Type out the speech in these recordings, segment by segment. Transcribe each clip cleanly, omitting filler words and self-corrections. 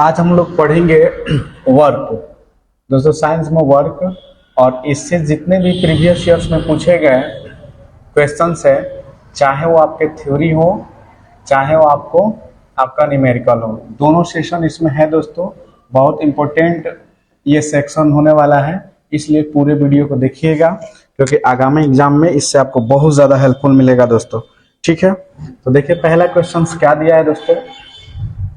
आज हम लोग पढ़ेंगे वर्क। दोस्तों साइंस में वर्क, और इससे जितने भी प्रीवियस ईयर्स में पूछे गए क्वेश्चंस है, चाहे वो आपके थ्योरी हो चाहे वो आपका न्यूमेरिकल हो, दोनों सेशन इसमें है दोस्तों। बहुत इंपॉर्टेंट ये सेक्शन होने वाला है, इसलिए पूरे वीडियो को देखिएगा क्योंकि आगामी एग्जाम में इससे आपको बहुत ज़्यादा हेल्पफुल मिलेगा दोस्तों। ठीक है, तो देखिए पहला क्वेश्चन क्या दिया है दोस्तों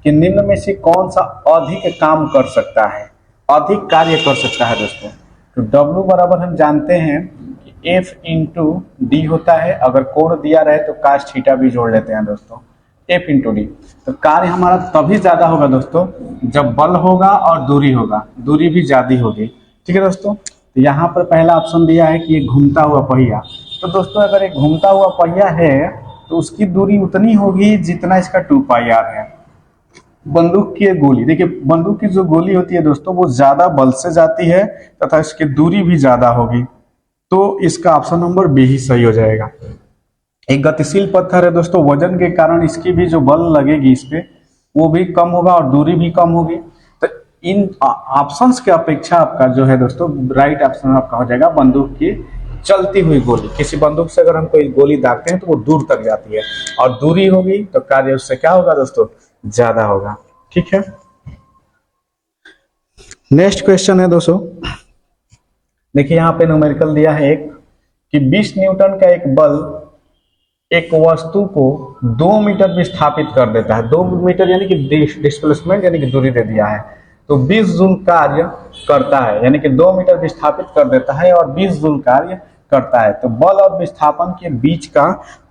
कि निम्न में से कौन सा अधिक काम कर सकता है, अधिक कार्य कर सकता है दोस्तों। तो W बराबर हम जानते हैं कि F इंटू डी होता है। अगर कोण दिया रहे तो काश थीटा भी जोड़ लेते हैं दोस्तों, F इंटू डी। तो कार्य हमारा तभी ज्यादा होगा दोस्तों जब बल होगा और दूरी होगा, दूरी भी ज्यादा होगी। ठीक है दोस्तों, तो यहाँ पर पहला ऑप्शन दिया है कि ये घूमता हुआ पहिया। तो दोस्तों अगर एक घूमता हुआ पहिया है तो उसकी दूरी उतनी होगी जितना इसका 2πr है। बंदूक की गोली, देखिए बंदूक की जो गोली होती है दोस्तों वो ज्यादा बल से जाती है तथा इसकी दूरी भी ज्यादा होगी, तो इसका ऑप्शन नंबर बी ही सही हो जाएगा। एक गतिशील पत्थर है दोस्तों, वजन के कारण इसकी भी जो बल लगेगी इस पे वो भी कम होगा और दूरी भी कम होगी। तो इन ऑप्शंस के अपेक्षा आपका जो है दोस्तों राइट ऑप्शन आपका हो जाएगा बंदूक की चलती हुई गोली। किसी बंदूक से अगर हम कोई गोली दागते हैं तो वो दूर तक जाती है और दूरी होगी तो कार्य उससे क्या होगा दोस्तों, ज्यादा होगा। ठीक है, नेक्स्ट क्वेश्चन है दोस्तों, देखिए यहाँ पे न्यूमेरिकल दिया है एक कि 20 न्यूटन का एक बल एक वस्तु को 2 मीटर विस्थापित कर देता है। 2 मीटर यानी कि डिस्प्लेसमेंट यानी कि दूरी दे दिया है, तो 20 जूल कार्य करता है, यानी कि 2 मीटर विस्थापित कर देता है और 20 जूल कार्य करता है। तो बल और विस्थापन के बीच का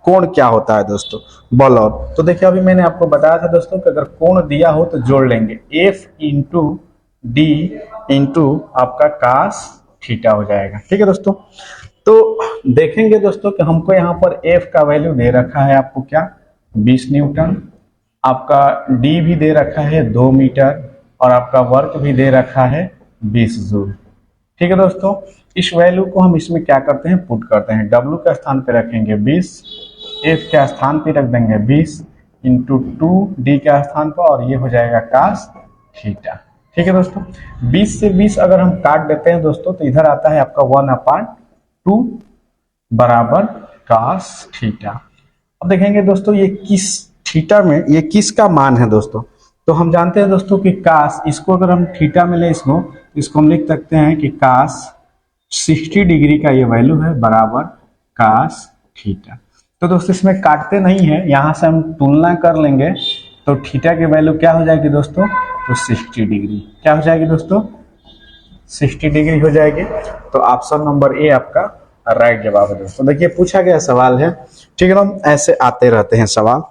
कोण क्या होता है दोस्तों, बल और। तो देखिए अभी मैंने आपको बताया था दोस्तों कि अगर कोण दिया हो तो जोड़ लेंगे, F इंटू डी इंटू आपका कास थीटा हो जाएगा। ठीक है दोस्तों, तो देखेंगे दोस्तों कि हमको यहाँ पर F का वैल्यू दे रखा है आपको क्या 20 न्यूटन, आपका D भी दे रखा है 2 मीटर और आपका वर्क भी दे रखा है 20 जूल। ठीक है दोस्तों, इस वैल्यू को हम इसमें क्या करते हैं, पुट करते हैं। W के स्थान पे रखेंगे 20, F के स्थान पे रख देंगे 20 इंटू 2D के स्थान पर, और ये हो जाएगा कास थीटा। ठीक है दोस्तों, 20 से 20 अगर हम काट देते हैं दोस्तों तो इधर आता है आपका 1/2 बराबर कास थीटा। अब देखेंगे दोस्तों ये किस थीटा में ये किसका मान है दोस्तों। तो हम जानते हैं दोस्तों कि कास, इसको अगर हम थीटा में ले इसको हम लिख सकते हैं कि कास 60 डिग्री का ये वैल्यू है बराबर कास थीटा। तो दोस्तों इसमें काटते नहीं है, यहाँ से हम तुलना कर लेंगे तो थीटा की वैल्यू क्या हो जाएगी दोस्तों, तो 60 डिग्री क्या हो जाएगी दोस्तों, 60 डिग्री हो जाएगी। तो ऑप्शन नंबर ए आपका राइट जवाब है दोस्तों। देखिए पूछा गया सवाल है, ठीक है ना, ऐसे आते रहते हैं सवाल,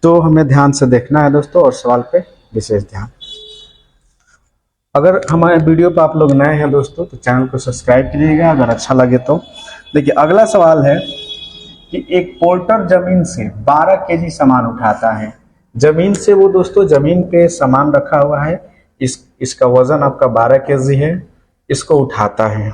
तो हमें ध्यान से देखना है दोस्तों और सवाल पे विशेष ध्यान। अगर हमारे वीडियो पर आप लोग नए हैं दोस्तों तो चैनल को सब्सक्राइब कीजिएगा अगर अच्छा लगे तो। देखिए अगला सवाल है कि एक पोर्टर जमीन से 12 केजी सामान उठाता है। जमीन से वो दोस्तों जमीन पे सामान रखा हुआ है, इसका वजन आपका 12 केजी है, इसको उठाता है,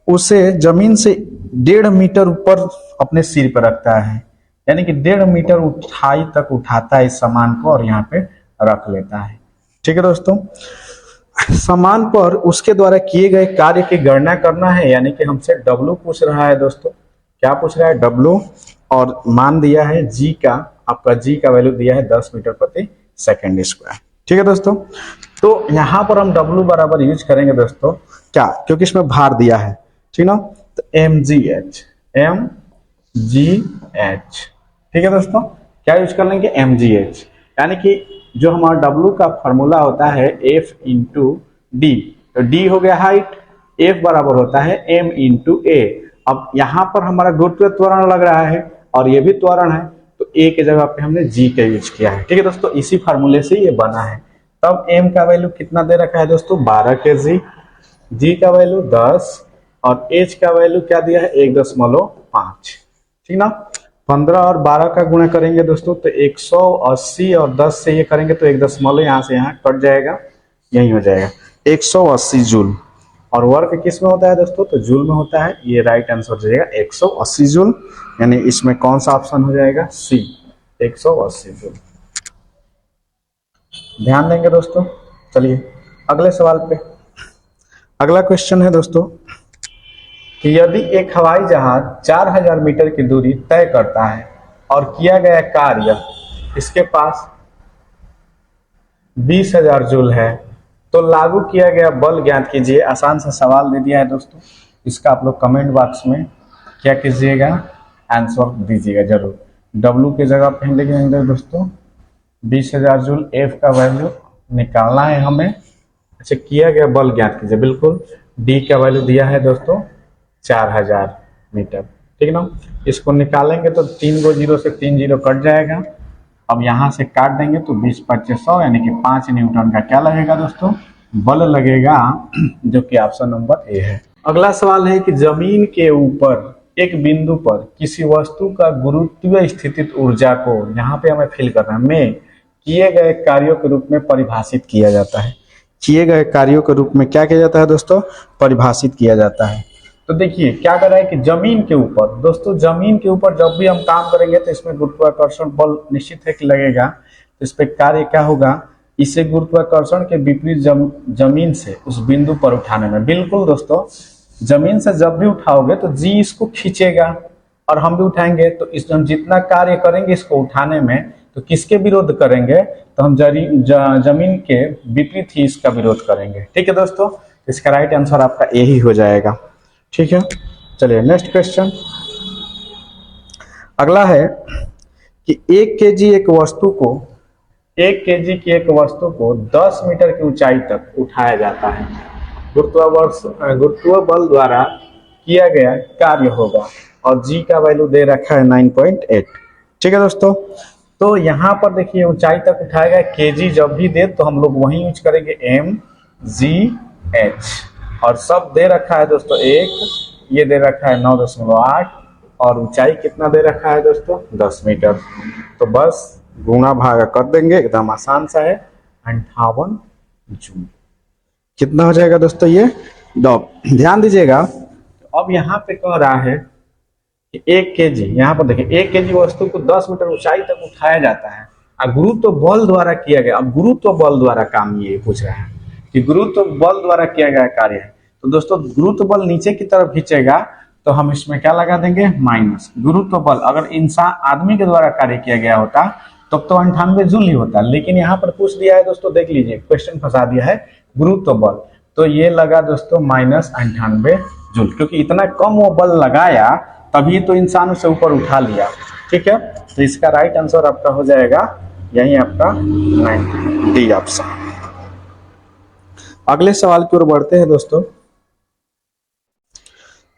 उसे जमीन से 1.5 मीटर ऊपर अपने सिर पर रखता है, यानी कि 1.5 मीटर ऊंचाई तक उठाता है इस सामान को और यहाँ पे रख लेता है। ठीक है दोस्तों, सामान पर उसके द्वारा किए गए कार्य की गणना करना है, यानी कि हमसे W पूछ रहा है दोस्तों। क्या पूछ रहा है, W, और मान दिया है G का, आपका G का वैल्यू दिया है 10 मीटर प्रति सेकेंड स्क्वायर। ठीक है दोस्तों, तो यहाँ पर हम W बराबर यूज करेंगे दोस्तों क्या, क्योंकि इसमें भार दिया है, ठीक ना, तो mgh। ठीक है दोस्तों, क्या यूज कर लेंगे, mgh, यानी कि जो हमारा W का फॉर्मूला होता है F इंटू डी, तो D हो गया हाइट, F बराबर होता है M इंटू A। अब यहाँ पर हमारा गुरुत्वीय त्वरण लग रहा है और ये भी त्वरण है, तो A के जगह पे हमने G का यूज किया है। ठीक है दोस्तों, इसी फार्मूले से ये बना है। तब M का वैल्यू कितना दे रखा है दोस्तों, 12 केजी, G का वैल्यू 10 और H का वैल्यू क्या दिया है, 1.5। ठीक ना, 15 और 12 का गुणा करेंगे दोस्तों तो 180 और 10 से ये करेंगे तो 1 यहाँ से यहाँ कट जाएगा, यही हो जाएगा 180 जूल। और वर्क किस में होता है दोस्तों, तो जूल में होता है। ये राइट आंसर हो जाएगा 180 जूल, यानी इसमें कौन सा ऑप्शन हो जाएगा, सी, 180 जूल। ध्यान देंगे दोस्तों, चलिए अगले सवाल पे। अगला क्वेश्चन है दोस्तों कि यदि एक हवाई जहाज 4000 मीटर की दूरी तय करता है और किया गया कार्य इसके पास 20,000 जूल है, तो लागू किया गया बल ज्ञात कीजिए। आसान सा सवाल दे दिया है दोस्तों, इसका आप लोग कमेंट बॉक्स में क्या कीजिएगा, आंसर दीजिएगा जरूर। W की जगह पे हम लिखेंगे दोस्तों 20,000 जूल, F का वैल्यू निकालना है हमें। अच्छा, किया गया बल ज्ञात कीजिए, बिल्कुल। D का वैल्यू दिया है दोस्तों 4000 मीटर, ठीक ना। इसको निकालेंगे तो 3 गो जीरो से 3 जीरो कट जाएगा। अब यहाँ से काट देंगे तो 20-25 यानी कि 5 न्यूटन का क्या लगेगा दोस्तों, बल लगेगा, जो कि ऑप्शन नंबर ए है। अगला सवाल है कि जमीन के ऊपर एक बिंदु पर किसी वस्तु का गुरुत्वीय स्थितिज ऊर्जा को, यहाँ पे हमें फिल करना है, में किए गए कार्यों के रूप में परिभाषित किया जाता है। किए गए कार्यों के रूप में क्या किया जाता है दोस्तों, परिभाषित किया जाता है। तो देखिए क्या कर रहा है कि जमीन के ऊपर, दोस्तों जमीन के ऊपर जब भी हम काम करेंगे तो इसमें गुरुत्वाकर्षण बल निश्चित है कि लगेगा। तो इस पे कार्य क्या होगा, इसे गुरुत्वाकर्षण के विपरीत जमीन से उस बिंदु पर उठाने में, बिल्कुल दोस्तों जमीन से जब भी उठाओगे तो जी इसको खींचेगा और हम भी उठाएंगे। तो इस हम जितना कार्य करेंगे इसको उठाने में, तो किसके विरोध करेंगे, तो हम जमीन के विपरीत ही इसका विरोध करेंगे। ठीक है दोस्तों, इसका राइट आंसर आपका ए ही हो जाएगा। ठीक है, चलिए नेक्स्ट क्वेश्चन। अगला है कि 1 केजी एक वस्तु को 1 केजी की एक वस्तु को 10 मीटर की ऊंचाई तक उठाया जाता है। गुरुत्व बल द्वारा किया गया कार्य होगा और जी का वैल्यू दे रखा है 9.8। ठीक है दोस्तों, तो यहाँ पर देखिए ऊंचाई तक उठाया गया, केजी जब भी दे तो हम लोग वही यूज करेंगे mgh, और सब दे रखा है दोस्तों एक, ये दे रखा है 9.8 और ऊंचाई कितना दे रखा है दोस्तों 10 मीटर। तो बस गुणा भागा कर देंगे, एकदम आसान सा है, 58 जूल। कितना हो जाएगा दोस्तों ये, ध्यान दीजिएगा। अब यहाँ पे कह रहा है कि 1 केजी, यहाँ पर देखिए 1 केजी वस्तु को 10 मीटर ऊंचाई तक उठाया जाता है और गुरुत्व बल द्वारा किया गया। अब गुरुत्व बल द्वारा काम ये पूछ रहा है कि गुरुत्व बल द्वारा किया गया कार्य है। तो दोस्तों गुरुत्व बल नीचे की तरफ खींचेगा तो हम इसमें क्या लगा देंगे, माइनस। गुरुत्व बल अगर इंसान आदमी के द्वारा कार्य किया गया होता तब तो 98 जूल ही होता, लेकिन यहाँ पर पूछ दिया है दोस्तों, देख लीजिए क्वेश्चन फंसा दिया है गुरुत्व बल, तो ये लगा दोस्तों -98 जूल, क्योंकि इतना कम वो बल लगाया तभी तो इंसान उसे ऊपर उठा लिया। ठीक है, तो इसका राइट आंसर आपका हो जाएगा यही आपका 9 डी ऑप्शन। अगले सवाल की ओर बढ़ते हैं दोस्तों।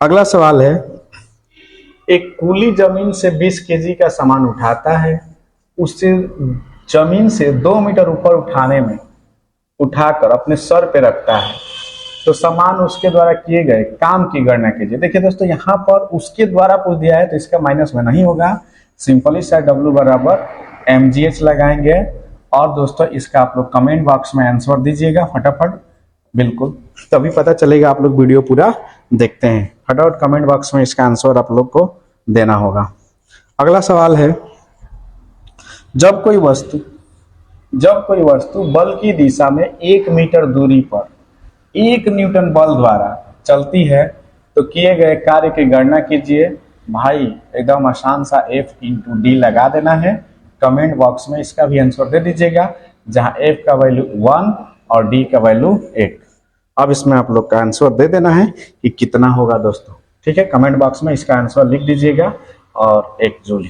अगला सवाल है, एक कूली जमीन से 20 केजी का सामान उठाता है, उससे जमीन से 2 मीटर ऊपर उठाकर अपने सर पे रखता है, तो सामान उसके द्वारा किए गए काम की गणना कीजिए। देखिए दोस्तों यहाँ पर उसके द्वारा पूछ दिया है तो इसका माइनस में नहीं होगा, सिंपली सा W बराबर mgh लगाएंगे। और दोस्तों इसका आप लोग कमेंट बॉक्स में आंसर दीजिएगा फटाफट, बिल्कुल तभी पता चलेगा आप लोग वीडियो पूरा देखते हैं। फटाफट कमेंट बॉक्स में इसका आंसर आप लोग को देना होगा। अगला सवाल है, जब कोई वस्तु बल की दिशा में 1 मीटर दूरी पर 1 न्यूटन बल द्वारा चलती है तो किए गए कार्य की गणना कीजिए। भाई एकदम आसान सा F × D लगा देना है, कमेंट बॉक्स में इसका भी आंसर दे दीजिएगा, जहां F का वैल्यू 1 और D का वैल्यू 8। अब इसमें आप लोग का आंसर दे देना है कि कितना होगा दोस्तों। ठीक है, कमेंट बॉक्स में इसका आंसर लिख दीजिएगा और 1 जूल।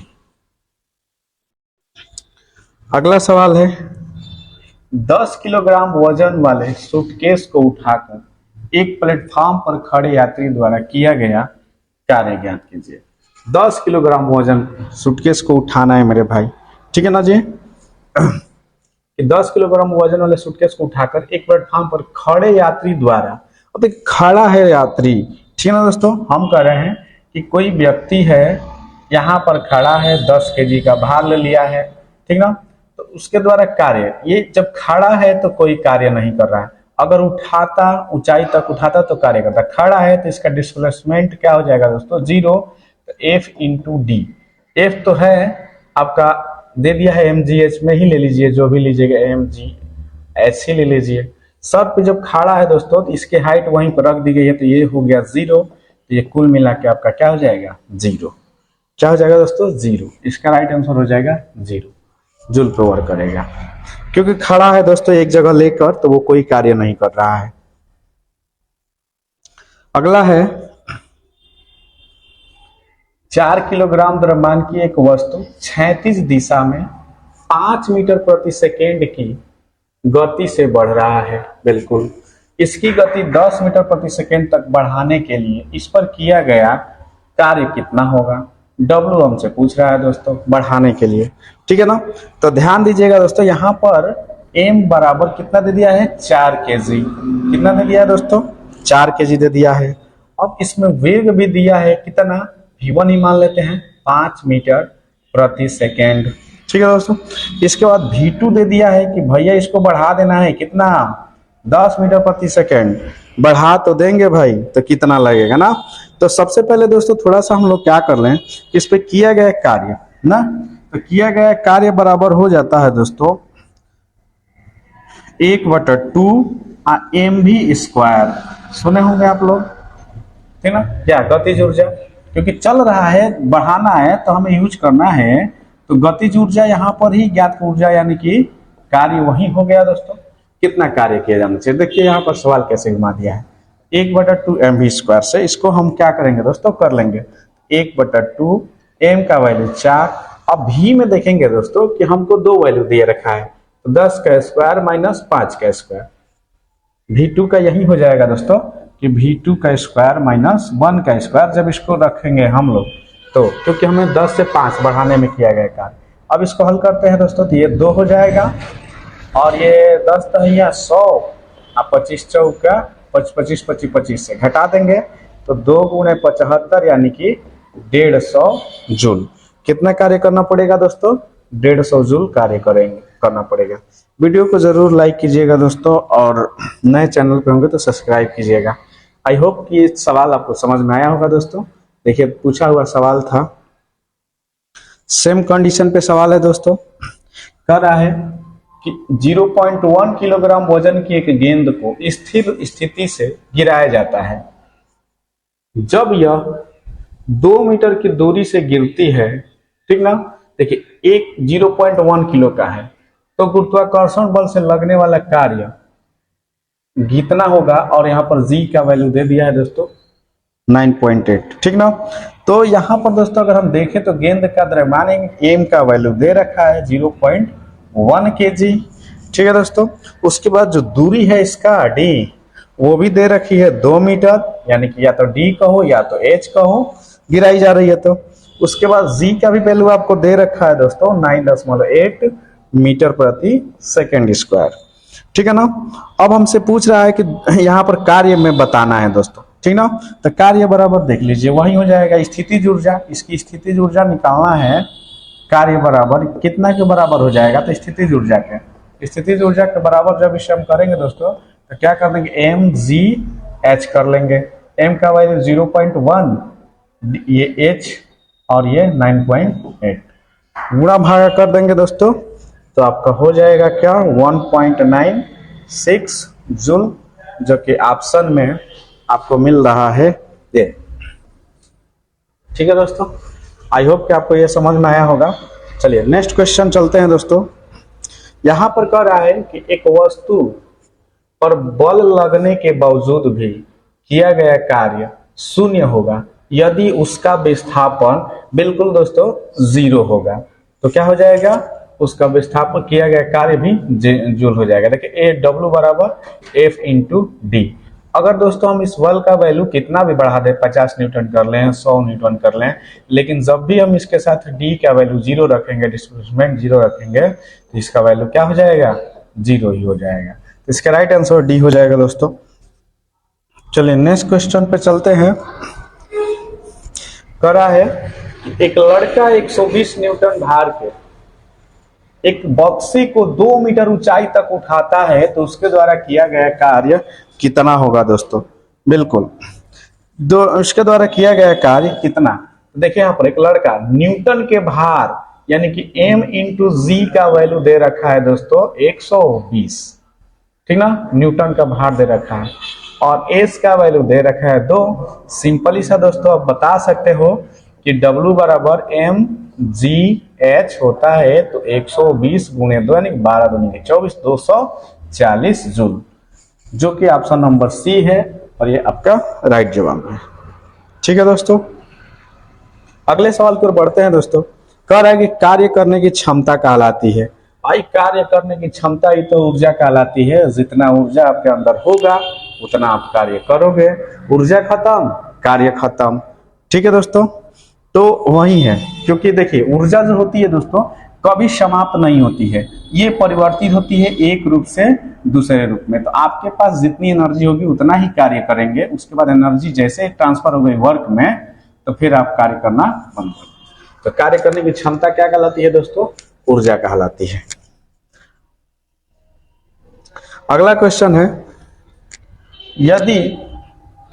अगला सवाल है, 10 किलोग्राम वजन वाले सूटकेस को उठाकर एक प्लेटफॉर्म पर खड़े यात्री द्वारा किया गया कार्य ज्ञात कीजिए। 10 किलोग्राम वजन सूटकेस को उठाना है मेरे भाई, ठीक है ना जी। 10 किलोग्राम वजन वाले सूटकेस को उठाकर एक प्लेटफॉर्म पर खड़े यात्री द्वारा, अब खड़ा है यात्री, ठीक है ना दोस्तों। हम कह रहे हैं कि कोई व्यक्ति है यहाँ पर खड़ा है, 10 केजी का भार ले लिया है, ठीक ना, तो उसके द्वारा कार्य, ये जब खड़ा है तो कोई कार्य नहीं कर रहा है, अगर उठाता ऊंचाई तक उठाता तो कार्य करता। खड़ा है तो इसका डिस्प्लेसमेंट क्या हो जाएगा दोस्तों, 0। तो F × D, F तो है आपका दे दिया है mgh में ही ले लीजिए, जो भी लीजिएगा ऐसे ले लीजिए। सर पे जब खड़ा है दोस्तों तो इसके हाइट वहीं पर रख दी गई है, तो ये हो गया 0। तो ये कुल मिला के आपका क्या हो जाएगा 0। क्या हो जाएगा दोस्तों 0। इसका राइट आंसर हो जाएगा 0, जूल पे वर्क करेगा। क्योंकि खड़ा है दोस्तों एक जगह लेकर, तो वो कोई कार्य नहीं कर रहा है। अगला है 4 किलोग्राम द्रव्यमान की एक वस्तु 36 दिशा में 5 मीटर प्रति सेकेंड की गति से बढ़ रहा है। बिल्कुल, इसकी गति 10 मीटर प्रति सेकेंड तक बढ़ाने के लिए इस पर किया गया कार्य कितना होगा। W हमसे पूछ रहा है दोस्तों बढ़ाने के लिए, ठीक है ना। तो ध्यान दीजिएगा दोस्तों, यहाँ पर M बराबर कितना दे दिया है 4 kg। कितना दे दिया है दोस्तों 4 kg दे दिया है। अब इसमें वेग भी दिया है कितना, v1 ही मान लेते हैं 5 मीटर प्रति सेकेंड, ठीक है दोस्तों। इसके बाद v2 दे दिया है कि भैया इसको बढ़ा देना है कितना 10 मीटर प्रति सेकेंड। बढ़ा तो देंगे भाई, तो कितना लगेगा ना। तो सबसे पहले दोस्तों थोड़ा सा हम लोग क्या कर लें, इस पे किया गया कार्य ना, तो किया गया कार्य बराबर हो जाता है दोस्तों 1/2 mv²। सुने होंगे आप लोग, ठीक ना। क्या गतिज ऊर्जा, क्योंकि चल रहा है बढ़ाना है तो हमें यूज करना है, तो गतिज ऊर्जा यहाँ पर ही ज्ञात ऊर्जा यानी कि कार्य वही हो गया दोस्तों। कितना कार्य किया जाना चाहिए, देखिए यहाँ पर सवाल कैसे घुमा दिया है 1/2 mv² से। इसको हम क्या करेंगे दोस्तों, कर लेंगे 1/2 m का वैल्यू 4। अब v में देखेंगे दोस्तों कि हमको 2 वैल्यू दिए रखा है, तो 10 का स्क्वायर माइनस 5 का स्क्वायर। v2 का यही हो जाएगा दोस्तों कि v2 का स्क्वायर माइनस 1 का स्क्वायर। जब इसको रखेंगे हम लोग तो, क्योंकि हमें 10 से 5 बढ़ाने में किया गया कार्य। अब इसको हल करते हैं दोस्तों, तो ये 2 हो जाएगा और ये 10 दहिया 100 और 25 चौका 25 25 25 से घटा देंगे, तो 2 × 75 यानी कि 150 जूल। कितना कार्य करना पड़ेगा दोस्तों 150 जूल कार्य करना पड़ेगा। वीडियो को जरूर लाइक कीजिएगा दोस्तों, और नए चैनल पे होंगे तो सब्सक्राइब कीजिएगा। आई होप कि ये सवाल आपको समझ में आया होगा दोस्तों। देखिए पूछा हुआ सवाल था, सेम कंडीशन पे सवाल है दोस्तों। कह रहा है कि 0.1 किलोग्राम वजन की एक गेंद को स्थिर स्थिति से गिराया जाता है। जब यह 2 मीटर की दूरी से गिरती है, ठीक ना। देखिए एक 0.1 किलो का है, तो गुरुत्वाकर्षण बल से लगने वाला कार्य कितना होगा, और यहाँ पर g का वैल्यू दे दिया है दोस्तों 9.8, ठीक ना। तो यहाँ पर दोस्तों अगर हम देखें तो गेंद का द्रव्यमान m का वैल्यू दे रखा है 0.1 kg, ठीक है दोस्तों। उसके बाद जो दूरी है इसका d, वो भी दे रखी है 2 मीटर, यानी कि या तो d कहो या तो h कहो, गिराई जा रही है। तो उसके बाद g का भी वैल्यू आपको दे रखा है दोस्तों 9.8 मीटर प्रति सेकेंड स्क्वायर, ठीक है ना। अब हमसे पूछ रहा है कि यहाँ पर कार्य में बताना है दोस्तों, ठीक ना। तो कार्य बराबर देख लीजिए वही हो जाएगा स्थितिज ऊर्जा। इसकी स्थितिज ऊर्जा निकालना है, कार्य बराबर कितना के बराबर हो जाएगा, तो स्थितिज ऊर्जा के बराबर जब इसे हम करेंगे दोस्तों, तो क्या कर देंगे mgh कर लेंगे। m का वैल्यू 0.1, ये h और ये 9.8, गुणा भागा कर देंगे दोस्तों, तो आपका हो जाएगा क्या 1.96 जूल, जो कि ऑप्शन में आपको मिल रहा है ये, ठीक है दोस्तों। आई होप कि आपको ये समझ में आया होगा। चलिए नेक्स्ट क्वेश्चन चलते हैं दोस्तों। यहाँ पर कह रहा है कि एक वस्तु पर बल लगने के बावजूद भी किया गया कार्य शून्य होगा यदि उसका विस्थापन बिल्कुल दोस्तों 0 होगा। तो क्या हो जाएगा, उसका विस्थापन किया गया कार्य भी जूल हो जाएगा। देखिए W बराबर F × D। अगर दोस्तों हम इस बल का वैल्यू कितना भी बढ़ा दें, 50 न्यूटन कर लें, 100 न्यूटन कर लें, लेकिन जब भी हम इसके साथ D का वैल्यू 0 रखेंगे, डिस्प्लेसमेंट 0 रखेंगे, तो इसका वैल्यू क्या हो जाएगा 0 ही हो जाएगा। तो इसका राइट आंसर D हो जाएगा दोस्तों। चलिए नेक्स्ट क्वेश्चन पे चलते हैं। कह रहा है एक लड़का 120 न्यूटन भार के एक बक्से को 2 मीटर ऊंचाई तक उठाता है, तो उसके द्वारा किया गया कार्य कितना होगा दोस्तों। बिल्कुल, उसके द्वारा किया गया कार्य कितना। देखिए यहाँ पर एक लड़का न्यूटन के भार यानी कि m × g का वैल्यू दे रखा है दोस्तों 120, ठीक ना, न्यूटन का भार दे रखा है और एस का वैल्यू दे रखा है 2। सिंपली सा दोस्तों आप बता सकते हो कि W बराबर mgh होता है तो 120 गुणे 2 यानी 12 दूनी 24 240 जूल, जो कि ऑप्शन नंबर सी है और ये आपका राइट जवाब है। ठीक है दोस्तों, अगले सवाल की ओर बढ़ते हैं दोस्तों। कह रहा है कि कार्य करने की क्षमता कहलाती है। भाई कार्य करने की क्षमता ही तो ऊर्जा कहलाती है। जितना ऊर्जा आपके अंदर होगा उतना आप कार्य करोगे। ऊर्जा खत्म, कार्य खत्म। ठीक है दोस्तों, तो वही है, क्योंकि देखिए ऊर्जा जो होती है दोस्तों कभी समाप्त नहीं होती है, ये परिवर्तित होती है एक रूप से दूसरे रूप में। तो आपके पास जितनी एनर्जी होगी उतना ही कार्य करेंगे, उसके बाद एनर्जी जैसे ट्रांसफर हो गई वर्क में तो फिर आप कार्य करना बंद कर। तो कार्य करने की क्षमता क्या कहलाती है दोस्तों? ऊर्जा कहलाती है। अगला क्वेश्चन है, यदि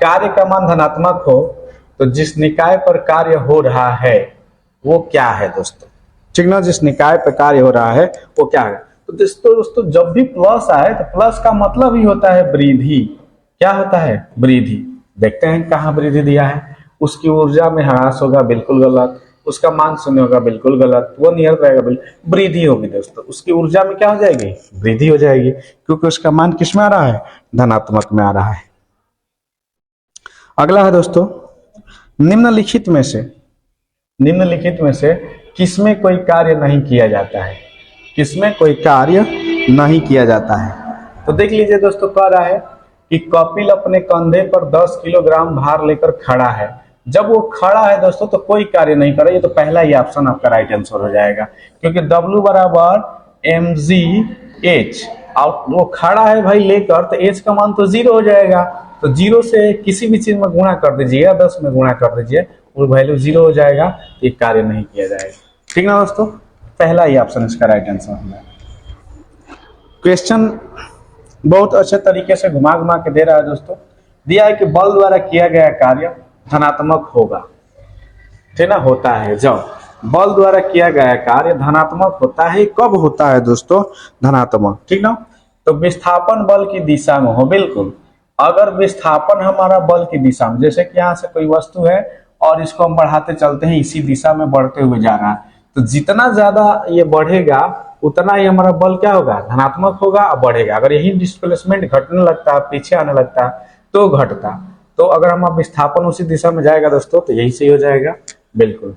कार्य का मान धनात्मक हो तो जिस निकाय पर कार्य हो रहा है वो क्या है दोस्तों? ठीक ना, जिस निकाय पर कार्य हो रहा है वो क्या है? तो दोस्तों जब भी प्लस आए तो प्लस का मतलब ही होता है वृद्धि। क्या होता है? वृद्धि। देखते हैं कहाँ वृद्धि दिया है। उसकी ऊर्जा में ह्रास होगा, बिल्कुल गलत। उसका मान शून्य होगा, बिल्कुल गलत। वो नियर रहेगा, बिल्कुल वृद्धि होगी दोस्तों। उसकी ऊर्जा में क्या हो जाएगी? वृद्धि हो जाएगी, क्योंकि उसका मान किस में आ रहा है? धनात्मक में आ रहा है। अगला है दोस्तों, निम्नलिखित में से किसमें कोई कार्य नहीं किया जाता है? किसमें कोई कार्य नहीं किया जाता है? तो देख लीजिए दोस्तों, कह रहा है कि कपिल अपने कंधे पर 10 किलोग्राम भार लेकर खड़ा है। जब वो खड़ा है दोस्तों तो कोई कार्य नहीं कर रहा। ये तो पहला ही ऑप्शन आपका राइट आंसर हो जाएगा, क्योंकि W बराबर mgh, और वो खड़ा है भाई लेकर, तो h का मान तो 0 हो जाएगा। तो 0 से किसी भी चीज में गुणा कर दीजिए या 10 में गुणा कर दीजिए, वो वैल्यू 0 हो जाएगा, ये कार्य नहीं किया जाएगा। ठीक ना दोस्तों, पहला ही ऑप्शन इसका राइट आंसर होगा। क्वेश्चन बहुत अच्छे तरीके से घुमा घुमा के दे रहा है दोस्तों। दिया है कि बल द्वारा किया गया कार्य धनात्मक होगा। ठीक ना, होता है जब बल द्वारा किया गया कार्य धनात्मक होता है। कब होता है दोस्तों? धनात्मक। ठीक ना, तो विस्थापन बल की दिशा में हो। बिल्कुल, अगर विस्थापन हमारा बल की दिशा में, जैसे कि यहाँ से कोई वस्तु है और इसको हम बढ़ाते चलते हैं, इसी दिशा में बढ़ते हुए जा रहा है, तो जितना ज्यादा ये बढ़ेगा उतना ही हमारा बल क्या होगा? धनात्मक होगा और बढ़ेगा। अगर यही डिस्प्लेसमेंट घटने लगता है, पीछे आने लगता है, तो घटता। तो अगर हम विस्थापन उसी दिशा में जाएगा दोस्तों तो यही सही हो जाएगा। बिल्कुल,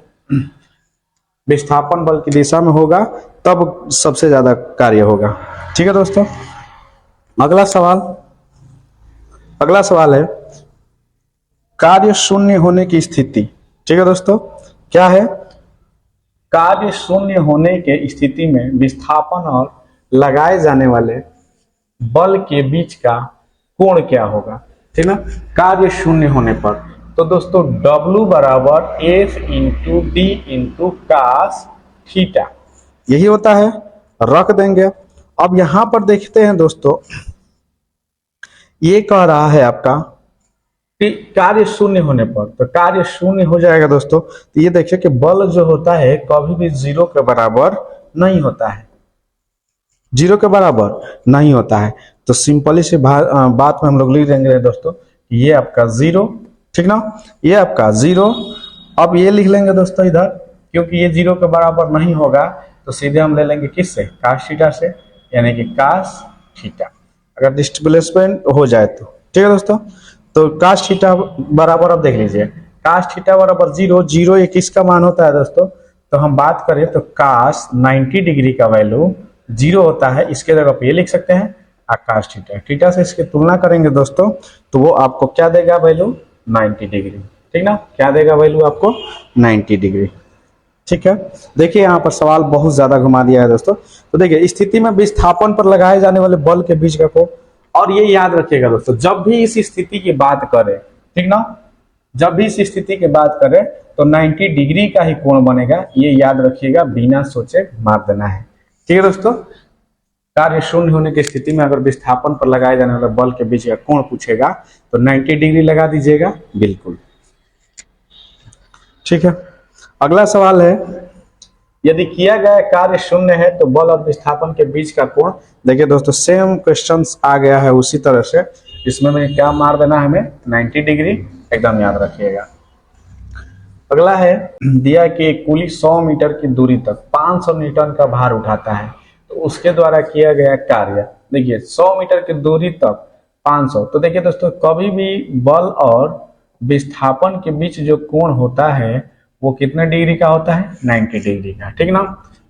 विस्थापन बल की दिशा में होगा तब सबसे ज्यादा कार्य होगा। ठीक है दोस्तों, अगला सवाल है कार्य शून्य होने की स्थिति। ठीक है दोस्तों, क्या है? कार्य शून्य होने के स्थिति में विस्थापन और लगाए जाने वाले बल के बीच का कोण क्या होगा? ठीक ना, कार्य शून्य होने पर। तो दोस्तों W बराबर F into D into cos theta, यही होता है। रख देंगे। अब यहां पर देखते हैं दोस्तों, ये कह रहा है आपका कि कार्य शून्य होने पर, तो कार्य शून्य हो जाएगा दोस्तों। तो ये देखिए कि बल जो होता है कभी भी 0 के बराबर नहीं होता है। 0 के बराबर नहीं होता है। तो सिंपली से बात में हम लोग लिख देंगे दोस्तों, ये आपका 0। ठीक ना, ये आपका 0। अब ये लिख लेंगे दोस्तों इधर, क्योंकि ये 0 के बराबर नहीं होगा तो सीधे हम ले लेंगे किससे? कास थीटा से, यानी कि कास थीटा, अगर डिस्प्लेसमेंट हो जाए तो। ठीक है दोस्तों, तो कास थीटा बराबर, अब देख लीजिए, कास थीटा बराबर 0। 0 ये किसका मान होता है दोस्तों? तो हम बात करें तो कास 90 डिग्री का वैल्यू 0 होता है। इसके जगह पे ये लिख सकते हैं कास थीटा। थीटा से इसकी तुलना करेंगे दोस्तों तो वो आपको क्या देगा? Value 90 degree. ठीक ना, क्या देगा वैल्यू आपको? 90 डिग्री। ठीक है, देखिए यहाँ पर सवाल बहुत ज्यादा घुमा दिया है दोस्तों। तो देखिए, स्थिति में विस्थापन पर लगाए जाने वाले बल के बीच का कोण, और ये याद रखिएगा दोस्तों, जब भी इस स्थिति की बात करें, ठीक ना, जब भी इस स्थिति की बात करें तो 90 डिग्री का ही कोण बनेगा। ये याद रखिएगा, बिना सोचे मार देना है। ठीक है दोस्तों, कार्य शून्य होने की स्थिति में अगर विस्थापन पर लगाए जाने वाले बल के बीच का कोण पूछेगा तो 90 डिग्री लगा दीजिएगा। बिल्कुल, ठीक है। अगला सवाल है, यदि किया गया कार्य शून्य है तो बल और विस्थापन के बीच का कोण, देखिए दोस्तों सेम क्वेश्चन आ गया है उसी तरह से, इसमें मैं क्या मार देना है हमें 90 डिग्री, एकदम याद रखिएगा। अगला है दिया कि एक कुली 100 मीटर की दूरी तक 500 न्यूटन का भार उठाता है, तो उसके द्वारा किया गया कार्य, देखिए 100 मीटर की दूरी तक 500, तो देखिए दोस्तों कभी भी बल और विस्थापन के बीच जो कोण होता है वो कितने डिग्री का होता है, 90 डिग्री का, ठीक ना।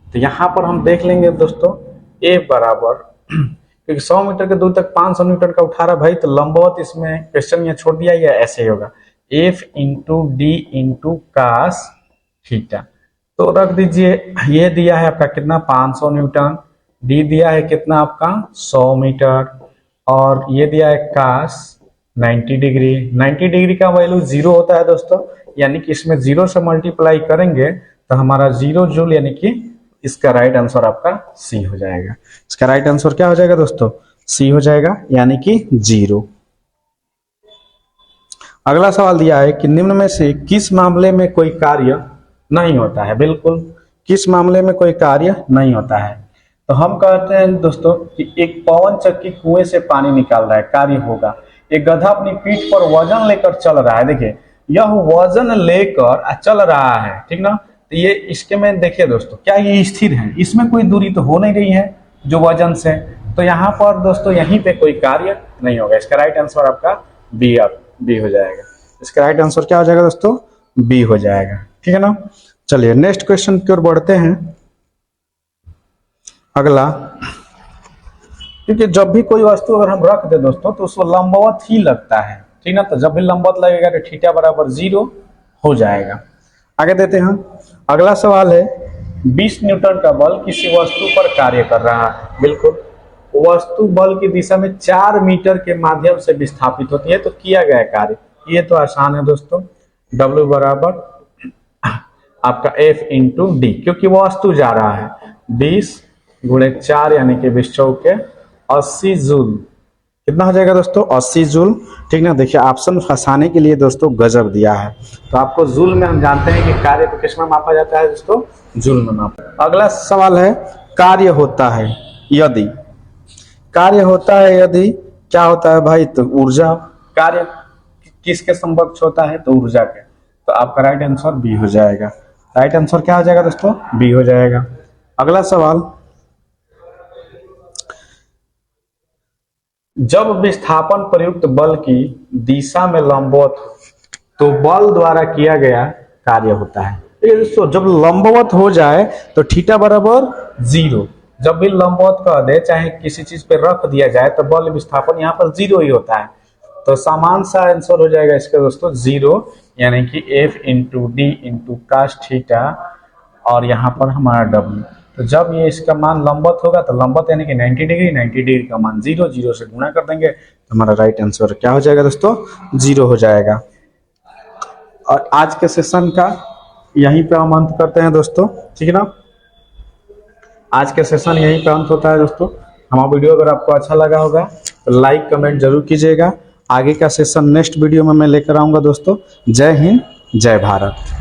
तो यहाँ पर हम देख लेंगे दोस्तों ए बराबर, क्योंकि 100 मीटर की दूरी तक 500 न्यूटन का उठा रहा भाई, तो लंबवत इसमें क्वेश्चन यहाँ छोड़ दिया, या ऐसे ही होगा F into D into cos theta. तो रख दीजिए, ये दिया है आपका कितना 500 न्यूटन, डी दिया है कितना आपका 100 मीटर, और ये दिया है कास 90 डिग्री। 90 डिग्री का वैल्यू 0 होता है दोस्तों, यानी कि इसमें 0 से मल्टीप्लाई करेंगे तो हमारा 0 जूल, यानी कि इसका राइट आंसर आपका सी हो जाएगा। इसका राइट आंसर क्या हो जाएगा दोस्तों, सी हो जाएगा, यानी कि 0। अगला सवाल दिया है कि निम्न में से किस मामले में कोई कार्य नहीं होता है, बिल्कुल किस मामले में कोई कार्य नहीं होता है। तो हम कहते हैं दोस्तों कि एक पवन चक्की कुएं से पानी निकाल रहा है, कार्य होगा। एक गधा अपनी पीठ पर वजन लेकर चल रहा है, देखिए यह वजन लेकर चल रहा है, ठीक ना। तो ये इसके में देखिए दोस्तों क्या ये स्थिर है, इसमें कोई दूरी तो हो नहीं रही है जो वजन से, तो यहाँ पर दोस्तों यहीं पे कोई कार्य नहीं होगा। इसका राइट आंसर आपका बी हो जाएगा। इसका राइट आंसर क्या हो जाएगा दोस्तों, बी हो जाएगा, ठीक है ना। चलिए नेक्स्ट क्वेश्चन की ओर बढ़ते हैं। अगला, क्योंकि जब भी कोई वस्तु अगर हम रख दे दोस्तों तो उसको लंबवत ही लगता है, ठीक ना। तो जब भी लंबवत लगेगा तो थीटा बराबर 0 हो जाएगा। आगे देते हैं हम। अगला सवाल है 20 न्यूटन का बल किसी वस्तु पर कार्य कर रहा है, बिल्कुल वस्तु बल की दिशा में 4 मीटर के माध्यम से विस्थापित होती है, तो किया गया कार्य, ये तो आसान है दोस्तों, W बराबर आपका F इंटू डी, क्योंकि वो वस्तु जा रहा है 20 गुणे 4 यानी कि 20 चौके 80 जूल, कितना हो जाएगा दोस्तों 80 जूल, ठीक ना। देखिए ऑप्शन फंसाने के लिए दोस्तों गजब दिया है। तो आपको जूल में हम जानते हैं कि कार्य को किस में मापा जाता है दोस्तों, जूल में मापा। अगला सवाल है कार्य होता है यदि, कार्य होता है यदि क्या होता है भाई, तो ऊर्जा, कार्य किसके समकक्ष होता है, तो ऊर्जा के, तो आपका राइट आंसर बी हो जाएगा। राइट आंसर क्या हो जाएगा दोस्तों, बी हो जाएगा। अगला सवाल, जब विस्थापन प्रयुक्त बल की दिशा में लंबवत हो तो बल द्वारा किया गया कार्य होता है। दोस्तों जब लंबवत हो जाए तो थीटा बराबर 0, जब भी लंबवत कह दे चाहे किसी चीज पे रख दिया जाए तो बल विस्थापन यहाँ पर 0 ही होता है, तो समान सा आंसर हो जाएगा इसका दोस्तों 0, यानी कि F into D into cos theta, और यहाँ पर हमारा W। तो जब ये इसका मान लंबवत होगा तो लंबवत यानी कि 90 डिग्री, 90 डिग्री का मान 0, 0 से गुणा कर देंगे तो हमारा राइट आंसर क्या हो जाएगा दोस्तों, 0 हो जाएगा। और आज के सेशन का यहीं पे हम अंत करते हैं दोस्तों, ठीक है ना। आज के सेशन यहीं पे अंत होता है दोस्तों। हमारा वीडियो अगर आपको अच्छा लगा होगा तो लाइक कमेंट जरूर कीजिएगा। आगे का सेशन नेक्स्ट वीडियो में मैं लेकर आऊंगा दोस्तों। जय हिंद, जय भारत।